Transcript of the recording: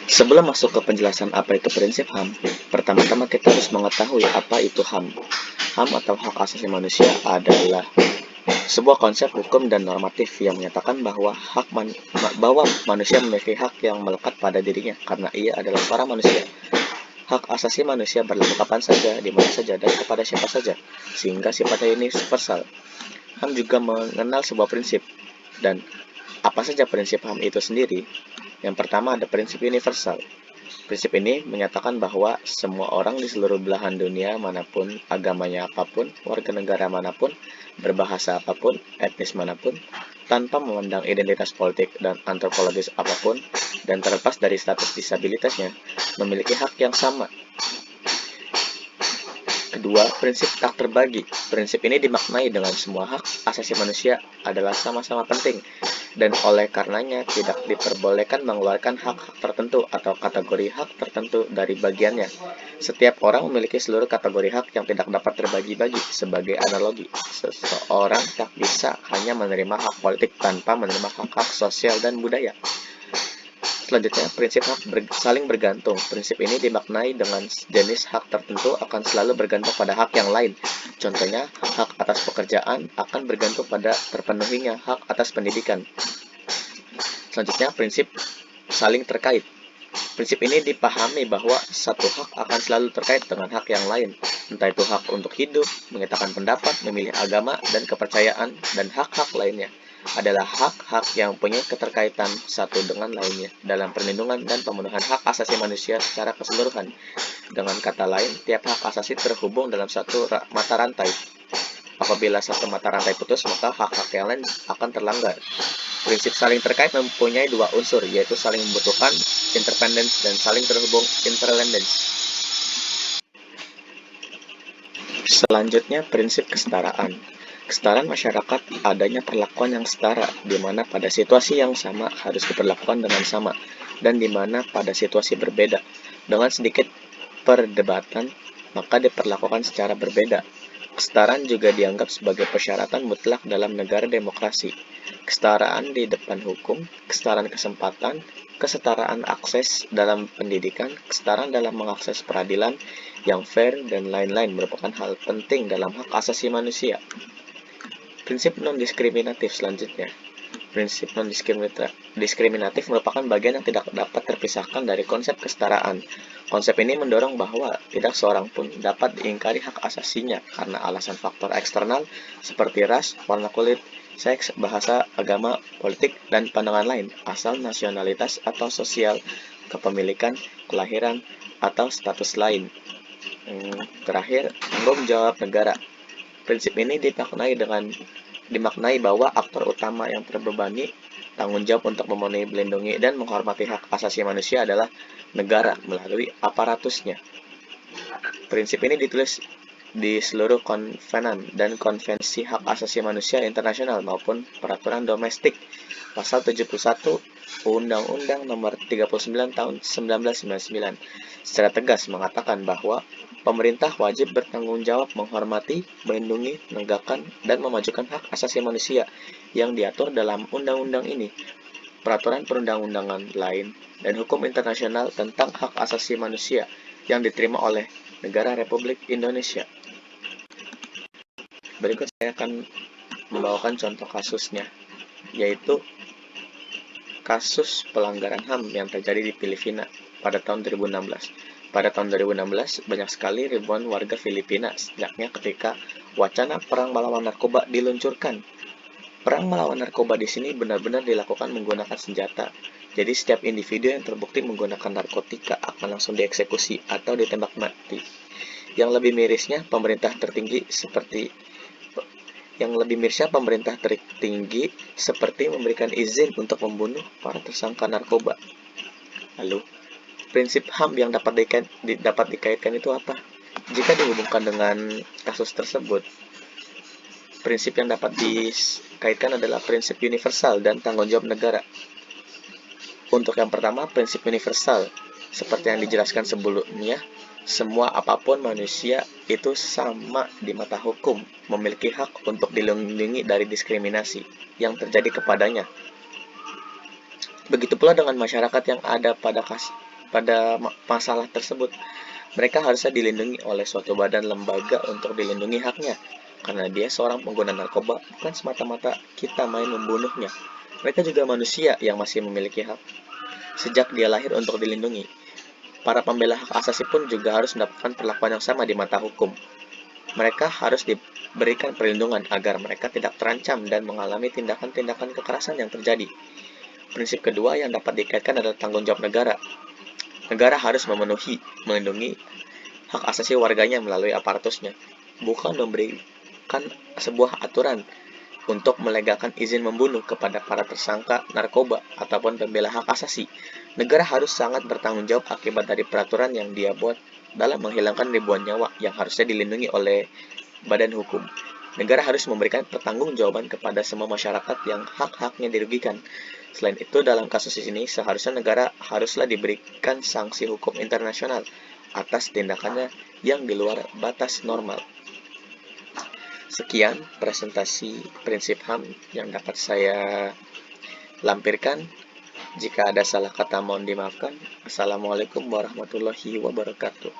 Sebelum masuk ke penjelasan apa itu prinsip HAM, pertama-tama kita harus mengetahui apa itu HAM. HAM atau hak asasi manusia adalah sebuah konsep hukum dan normatif yang menyatakan bahwa manusia memiliki hak yang melekat pada dirinya karena ia adalah seorang manusia. Hak asasi manusia berlaku kapan saja, di mana saja, dan kepada siapa saja, sehingga sifatnya universal. HAM juga mengenal sebuah prinsip, dan apa saja prinsip HAM itu sendiri? Yang pertama ada prinsip universal. Prinsip ini menyatakan bahwa semua orang di seluruh belahan dunia manapun, agamanya apapun, warga negara manapun, berbahasa apapun, etnis manapun, tanpa memandang identitas politik dan antropologis apapun, dan terlepas dari status disabilitasnya, memiliki hak yang sama. Kedua, prinsip tak terbagi. Prinsip ini dimaknai dengan semua hak asasi manusia adalah sama-sama penting, dan oleh karenanya tidak diperbolehkan mengeluarkan hak-hak tertentu atau kategori hak tertentu dari bagiannya. Setiap orang memiliki seluruh kategori hak yang tidak dapat terbagi-bagi. Sebagai analogi, seseorang tak bisa hanya menerima hak politik tanpa menerima hak-hak sosial dan budaya. Selanjutnya, prinsip hak saling bergantung. Prinsip ini dimaknai dengan jenis hak tertentu akan selalu bergantung pada hak yang lain. Contohnya, hak atas pekerjaan akan bergantung pada terpenuhinya hak atas pendidikan. Selanjutnya, prinsip saling terkait. Prinsip ini dipahami bahwa satu hak akan selalu terkait dengan hak yang lain, entah itu hak untuk hidup, menyatakan pendapat, memilih agama, dan kepercayaan, dan hak-hak lainnya adalah hak-hak yang punya keterkaitan satu dengan lainnya dalam perlindungan dan pemenuhan hak asasi manusia secara keseluruhan. Dengan kata lain, tiap hak asasi terhubung dalam satu mata rantai. Apabila satu mata rantai putus, maka hak-hak yang lain akan terlanggar. Prinsip saling terkait mempunyai dua unsur, yaitu saling membutuhkan interdependence dan saling terhubung interdependence. Selanjutnya, prinsip kesetaraan. Kesetaraan masyarakat adanya perlakuan yang setara, di mana pada situasi yang sama harus diperlakukan dengan sama, dan di mana pada situasi berbeda, dengan sedikit perdebatan, maka diperlakukan secara berbeda. Kesetaraan juga dianggap sebagai persyaratan mutlak dalam negara demokrasi. Kesetaraan di depan hukum, kesetaraan kesempatan, kesetaraan akses dalam pendidikan, kesetaraan dalam mengakses peradilan yang fair, dan lain-lain merupakan hal penting dalam hak asasi manusia. Prinsip non-diskriminatif selanjutnya. Prinsip non-diskriminatif merupakan bagian yang tidak dapat terpisahkan dari konsep kesetaraan. Konsep ini mendorong bahwa tidak seorang pun dapat diingkari hak asasinya karena alasan faktor eksternal seperti ras, warna kulit, seks, bahasa, agama, politik, dan pandangan lain, asal nasionalitas atau sosial, kepemilikan, kelahiran, atau status lain. Terakhir, tanggung jawab negara. Prinsip ini dimaknai bahwa aktor utama yang terbebani tanggung jawab untuk memenuhi, melindungi, dan menghormati hak asasi manusia adalah negara melalui aparatusnya. Prinsip ini ditulis di seluruh konvenan dan konvensi hak asasi manusia internasional maupun peraturan domestik. Pasal 71 Undang-Undang Nomor 39 Tahun 1999 secara tegas mengatakan bahwa pemerintah wajib bertanggung jawab menghormati, melindungi, menegakkan, dan memajukan hak asasi manusia yang diatur dalam undang-undang ini, peraturan perundang-undangan lain, dan hukum internasional tentang hak asasi manusia yang diterima oleh negara Republik Indonesia. Berikut saya akan membawakan contoh kasusnya, yaitu kasus pelanggaran HAM yang terjadi di Filipina pada tahun 2016. Pada tahun 2016, banyak sekali ribuan warga Filipina sejaknya ketika wacana perang melawan narkoba diluncurkan. Perang melawan narkoba di sini benar-benar dilakukan menggunakan senjata. Jadi setiap individu yang terbukti menggunakan narkotika akan langsung dieksekusi atau ditembak mati. Yang lebih mirisnya, pemerintah tertinggi seperti memberikan izin untuk membunuh para tersangka narkoba. Lalu, prinsip HAM yang dapat dikaitkan itu apa? Jika dihubungkan dengan kasus tersebut, prinsip yang dapat dikaitkan adalah prinsip universal dan tanggung jawab negara. Untuk yang pertama, prinsip universal. Seperti yang dijelaskan sebelumnya, semua apapun manusia itu sama di mata hukum, memiliki hak untuk dilindungi dari diskriminasi yang terjadi kepadanya. Begitu pula dengan masyarakat yang ada pada pada masalah tersebut. Mereka harusnya dilindungi oleh suatu badan lembaga untuk dilindungi haknya. Karena dia seorang pengguna narkoba, bukan semata-mata kita main membunuhnya. Mereka juga manusia yang masih memiliki hak sejak dia lahir untuk dilindungi. Para pembela hak asasi pun juga harus mendapatkan perlakuan yang sama di mata hukum. Mereka harus diberikan perlindungan agar mereka tidak terancam dan mengalami tindakan-tindakan kekerasan yang terjadi. Prinsip kedua yang dapat dikaitkan adalah tanggung jawab negara. Negara harus melindungi hak asasi warganya melalui aparatusnya, bukan memberikan sebuah aturan untuk melegalkan izin membunuh kepada para tersangka narkoba ataupun pembela hak asasi. Negara harus sangat bertanggung jawab akibat dari peraturan yang dia buat dalam menghilangkan ribuan nyawa yang harusnya dilindungi oleh badan hukum. Negara harus memberikan pertanggungjawaban kepada semua masyarakat yang hak-haknya dirugikan. Selain itu, dalam kasus ini seharusnya negara haruslah diberikan sanksi hukum internasional atas tindakannya yang di luar batas normal. Sekian presentasi prinsip HAM yang dapat saya lampirkan. Jika ada salah kata mohon dimaafkan. Assalamualaikum warahmatullahi wabarakatuh.